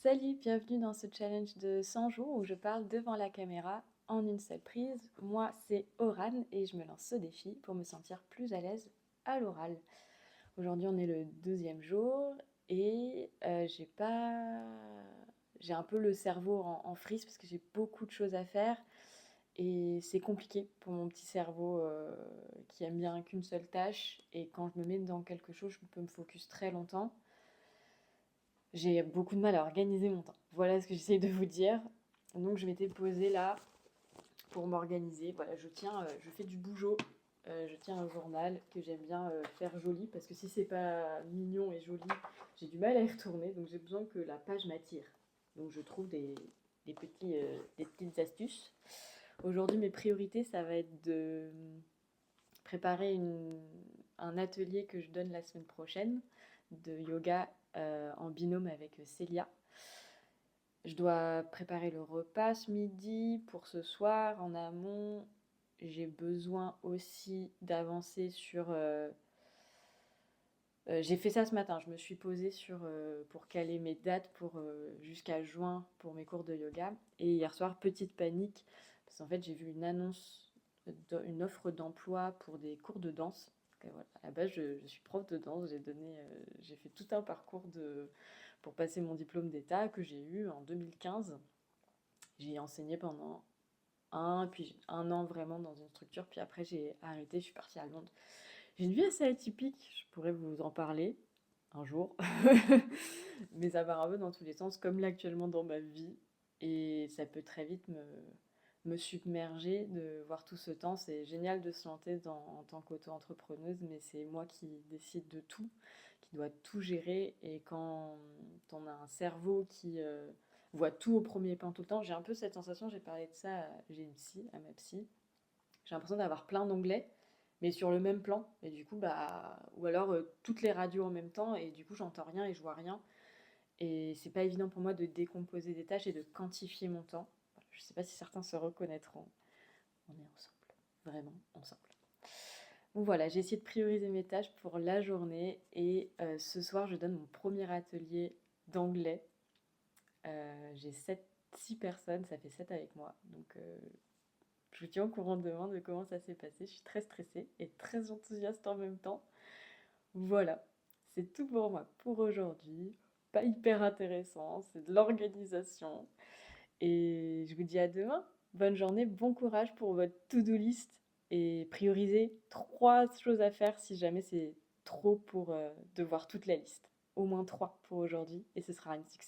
Salut, bienvenue dans ce challenge de 100 jours où je parle devant la caméra en une seule prise. Moi, c'est Oran et je me lance ce défi pour me sentir plus à l'aise à l'oral. Aujourd'hui, on est le deuxième jour et j'ai un peu le cerveau en frise parce que j'ai beaucoup de choses à faire et c'est compliqué pour mon petit cerveau qui aime bien qu'une seule tâche. Et quand je me mets dans quelque chose, je peux me focus très longtemps. J'ai beaucoup de mal à organiser mon temps. Voilà ce que j'essaie de vous dire. Donc je m'étais posée là pour m'organiser. Voilà, je fais du bougeot. Je tiens un journal que j'aime bien faire joli parce que si c'est pas mignon et joli, j'ai du mal à y retourner. Donc j'ai besoin que la page m'attire. Donc je trouve des petites astuces. Aujourd'hui, mes priorités, ça va être de préparer un atelier que je donne la semaine prochaine de yoga en binôme avec Célia. Je dois préparer le repas ce midi pour ce soir en amont. J'ai besoin aussi d'avancer j'ai fait ça ce matin. Je me suis posée pour caler mes dates jusqu'à juin pour mes cours de yoga. Et hier soir, petite panique, parce qu'en fait, j'ai vu une offre d'emploi pour des cours de danse. Voilà, à la base, je suis prof de danse. J'ai fait tout un pour passer mon diplôme d'état que j'ai eu en 2015. J'y ai enseigné pendant puis un an vraiment dans une structure. Puis après, j'ai arrêté. Je suis partie à Londres. J'ai une vie assez atypique. Je pourrais vous en parler un jour. Mais ça part un peu dans tous les sens, comme là actuellement dans ma vie. Et ça peut très vite me submerger de voir tout ce temps. C'est génial de se lancer en tant qu'auto-entrepreneuse, mais c'est moi qui décide de tout, qui doit tout gérer. Et quand on a un cerveau qui voit tout au premier plan tout le temps, j'ai un peu cette sensation, j'ai parlé de ça, j'ai une psy, à ma psy. J'ai l'impression d'avoir plein d'onglets, mais sur le même plan. Et du coup, ou alors toutes les radios en même temps, et du coup, j'entends rien et je vois rien. Et c'est pas évident pour moi de décomposer des tâches et de quantifier mon temps. Voilà, je sais pas si certains se reconnaîtront. On est ensemble, vraiment ensemble. Donc voilà, j'ai essayé de prioriser mes tâches pour la journée et ce soir, je donne mon premier atelier d'anglais. J'ai 6 personnes, ça fait 7 avec moi. Donc je vous tiens au courant demain de comment ça s'est passé. Je suis très stressée et très enthousiaste en même temps. Voilà, c'est tout pour moi pour aujourd'hui. Pas hyper intéressant, c'est de l'organisation. Et je vous dis à demain. Bonne journée, bon courage pour votre to-do list et priorisez 3 choses à faire si jamais c'est trop pour devoir toute la liste. Au moins 3 pour aujourd'hui et ce sera un succès.